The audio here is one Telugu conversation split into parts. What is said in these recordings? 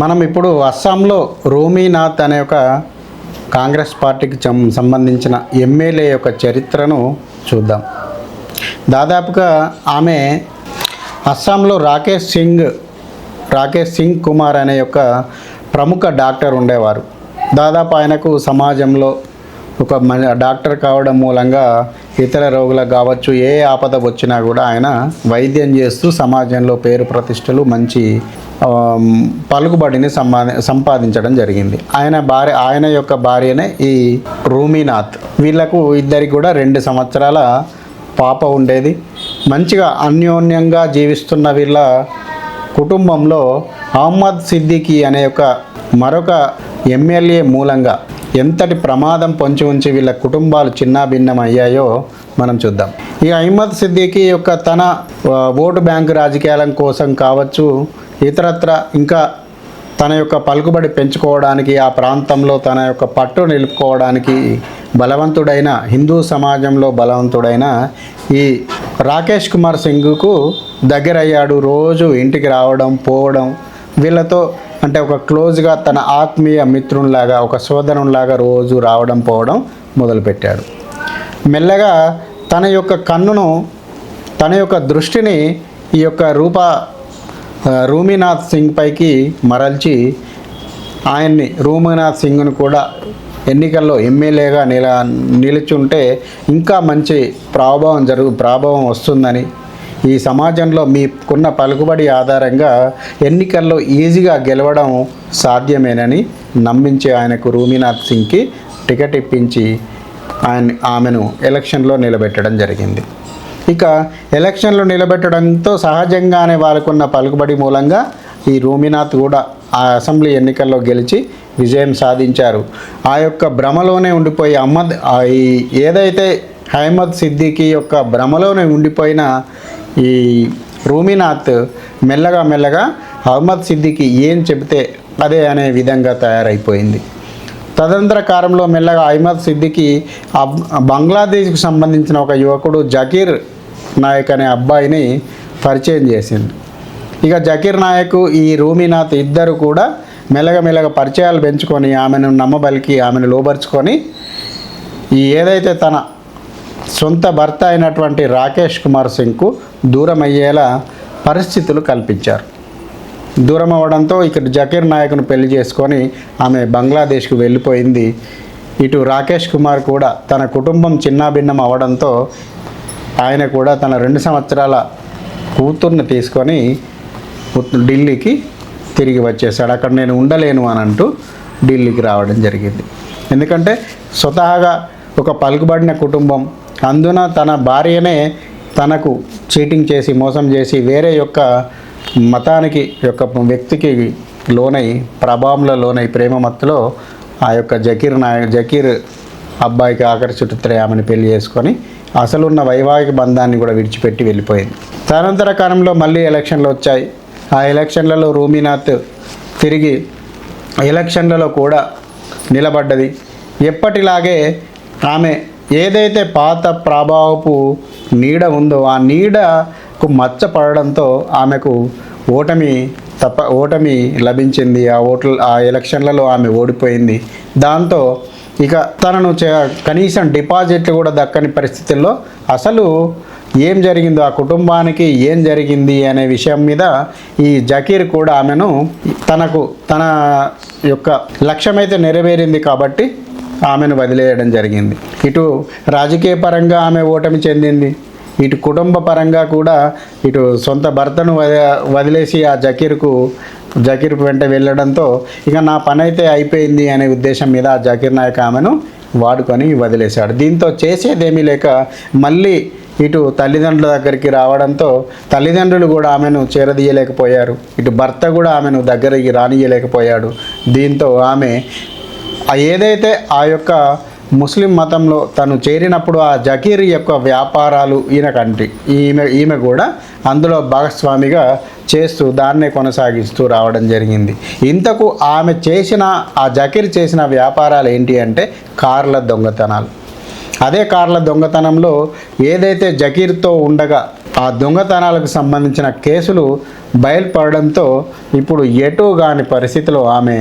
మనం ఇప్పుడు అస్సాంలో రూమీనాథ్ అనే ఒక కాంగ్రెస్ పార్టీకి సంబంధించిన ఎమ్మెల్యే యొక్క చరిత్రను చూద్దాం. దాదాపుగా ఆమె అస్సాంలో రాకేష్ సింగ్ కుమార్ అనే యొక్క ప్రముఖ డాక్టర్ ఉండేవారు. దాదాపు ఆయనకు సమాజంలో ఒక డాక్టర్ కావడం మూలంగా ఇతర రోగులకు కావచ్చు, ఏ ఆపద వచ్చినా కూడా ఆయన వైద్యం చేస్తూ సమాజంలో పేరు ప్రతిష్టలు, మంచి పలుకుబడిని సంపాదించడం జరిగింది. ఆయన యొక్క భార్యనే ఈ రూమీనాథ్. వీళ్లకు ఇద్దరికి కూడా 2 సంవత్సరాల పాప ఉండేది. మంచిగా అన్యోన్యంగా జీవిస్తున్న వీళ్ళ కుటుంబంలో అహ్మద్ సిద్దికీ అనే మరొక ఎమ్మెల్యే మూలంగా ఎంతటి ప్రమాదం పొంచి ఉంచి వీళ్ళ కుటుంబాలు చిన్నాభిన్నం అయ్యాయో మనం చూద్దాం. ఈ అహ్మద్ సిద్దికీ యొక్క తన ఓటు బ్యాంకు రాజకీయాల కోసం కావచ్చు, ఇతరత్ర ఇంకా తన యొక్క పలుకుబడి పెంచుకోవడానికి, ఆ ప్రాంతంలో తన యొక్క పట్టు నిలుపుకోవడానికి బలవంతుడైన, హిందూ సమాజంలో బలవంతుడైన ఈ రాకేష్ కుమార్ సింగ్కు దగ్గరయ్యాడు. రోజు ఇంటికి రావడం పోవడం, వీళ్ళతో అంటే ఒక క్లోజ్గా తన ఆత్మీయ మిత్రునిలాగా, ఒక సోదరునిలాగా రోజు రావడం పోవడం మొదలుపెట్టాడు. మెల్లగా తన యొక్క కన్నును, తన యొక్క దృష్టిని ఈ యొక్క రూమీనాథ్ సింగ్ పైకి మరల్చి రూమీనాథ్ సింగ్ను కూడా ఎన్నికల్లో ఎమ్మెల్యేగా నిలుచుంటే ఇంకా మంచి ప్రభావం వస్తుందని, ఈ సమాజంలో మీకున్న పలుకుబడి ఆధారంగా ఎన్నికల్లో ఈజీగా గెలవడం సాధ్యమేనని నమ్మించి ఆయనకు రూమీనాథ్ సింగ్కి టికెట్ ఇప్పించి ఆమెను ఎలక్షన్లో నిలబెట్టడం జరిగింది. ఇక ఎలక్షన్లో నిలబెట్టడంతో సహజంగానే వాళ్ళకున్న పలుకుబడి మూలంగా ఈ రూమీనాథ్ కూడా ఆ అసెంబ్లీ ఎన్నికల్లో గెలిచి విజయం సాధించారు. ఆ యొక్క భ్రమలోనే ఉండిపోయి ఏదైతే అహ్మద్ సిద్దికీ యొక్క భ్రమలోనే ఉండిపోయిన ఈ రూమీనాథ్ మెల్లగా అహ్మద్ సిద్దికీ ఏం చెబితే అదే అనే విధంగా తయారైపోయింది. తదనంతర కాలంలో మెల్లగా అహ్మద్ సిద్దికీ బంగ్లాదేశ్కు సంబంధించిన ఒక యువకుడు జకీర్ నాయక్ అనే అబ్బాయిని పరిచయం చేసింది. ఇక జకీర్ నాయక్, ఈ రూమీనాథ్ ఇద్దరు కూడా మెల్లగా పరిచయాలు పెంచుకొని ఆమెను నమ్మబలికి, ఆమెను లోబర్చుకొని ఏదైతే తన సొంత భర్త అయినటువంటి రాకేష్ కుమార్ సింగ్కు దూరం అయ్యేలా పరిస్థితులు కల్పించారు. దూరం అవ్వడంతో ఇక్కడ జకీర్ నాయక్ను పెళ్లి చేసుకొని ఆమె బంగ్లాదేశ్కు వెళ్ళిపోయింది. ఇటు రాకేష్ కుమార్ కూడా తన కుటుంబం చిన్నాభిన్నం అవ్వడంతో ఆయన కూడా తన 2 సంవత్సరాల కూతుర్ని తీసుకొని ఢిల్లీకి తిరిగి వచ్చేసాడు. అక్కడ నేను ఉండలేను అని అంటూ ఢిల్లీకి రావడం జరిగింది. ఎందుకంటే స్వతహాగా ఒక పలుకుబడిన కుటుంబం, అందున తన భార్యనే తనకు చీటింగ్ చేసి, మోసం చేసి, వేరే యొక్క మతానికి వ్యక్తికి లోనై, ప్రభావంలో లోనై, ప్రేమ మత్తులో ఆ యొక్క జకీర్ అబ్బాయికి ఆకర్షితులై ఆమెను పెళ్లి చేసుకొని అసలున్న వైవాహిక బంధాన్ని కూడా విడిచిపెట్టి వెళ్ళిపోయింది. తదనంతర కాలంలో మళ్ళీ ఎలక్షన్లు వచ్చాయి. ఆ ఎలక్షన్లలో రూమీనాథ్ తిరిగి ఎలక్షన్లలో కూడా నిలబడ్డది. ఎప్పటిలాగే ఆమె ఏదైతే పాత ప్రభావపు నీడ ఉందో ఆ నీడకు మచ్చపడడంతో ఆమెకు ఓటమి లభించింది. ఆ ఎలక్షన్లలో ఆమె ఓడిపోయింది. దాంతో ఇక తనను కనీసం డిపాజిట్లు కూడా దక్కని పరిస్థితుల్లో అసలు ఏం జరిగిందో, ఆ కుటుంబానికి ఏం జరిగింది అనే విషయం మీద ఈ జకీర్ కూడా ఆమెను తన యొక్క లక్ష్యమైతే నెరవేరింది కాబట్టి ఆమెను వదిలేయడం జరిగింది. ఇటు రాజకీయ పరంగా ఆమె ఓటమి చెందింది, ఇటు కుటుంబ పరంగా కూడా ఇటు సొంత భర్తను వదిలేసి ఆ జకీర్ వెంట వెళ్ళడంతో ఇక నా పని అయితే అయిపోయింది అనే ఉద్దేశం మీద ఆ జకీర్ నాయక్ ఆమెను వాడుకొని వదిలేశాడు. దీంతో చేసేదేమీ లేక మళ్ళీ ఇటు తల్లిదండ్రుల దగ్గరికి రావడంతో తల్లిదండ్రులు కూడా ఆమెను చేరదీయలేకపోయారు, ఇటు భర్త కూడా ఆమెను దగ్గరికి రానియలేకపోయాడు. దీంతో ఆమె ఏదైతే ఆ యొక్క ముస్లిం మతంలో తను చేరినప్పుడు ఆ జకీర్ యొక్క వ్యాపారాలు ఈమె కూడా అందులో భాగస్వామిగా చేస్తూ దాన్నే కొనసాగిస్తూ రావడం జరిగింది. ఇంతకు ఆ జకీర్ చేసిన వ్యాపారాలు ఏంటి అంటే కార్ల దొంగతనాలు. అదే కార్ల దొంగతనంలో ఏదైతే జకీర్తో ఉండగా ఆ దొంగతనాలకు సంబంధించిన కేసులు బయలుపడడంతో ఇప్పుడు ఎటు కాని పరిస్థితిలో ఆమె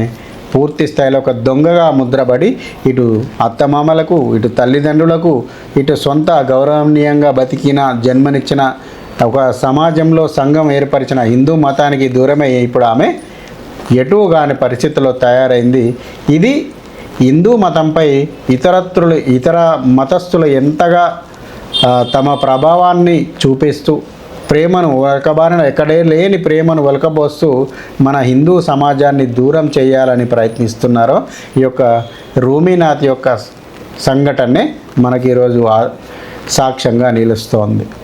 పూర్తి స్థాయిలో ఒక దొంగగా ముద్రపడి ఇటు అత్తమామలకు, ఇటు తల్లిదండ్రులకు, ఇటు సొంత గౌరవనీయంగా బతికిన జన్మనిచ్చిన ఒక సమాజంలో సంఘం ఏర్పరిచిన హిందూ మతానికి దూరమై ఇప్పుడు ఆమె ఎటు కాని పరిస్థితిలో తయారైంది. ఇది హిందూ మతంపై ఇతర మతస్థులు ఎంతగా తమ ప్రభావాన్ని చూపిస్తూ ప్రేమను ఒలకబారిన ఎక్కడే లేని ప్రేమను ఒలకబోస్తూ మన హిందూ సమాజాన్ని దూరం చేయాలని ప్రయత్నిస్తున్నారో ఈ యొక్క రూమీనాథ్ యొక్క సంఘటనే మనకి ఈరోజు సాక్ష్యంగా నిలుస్తోంది.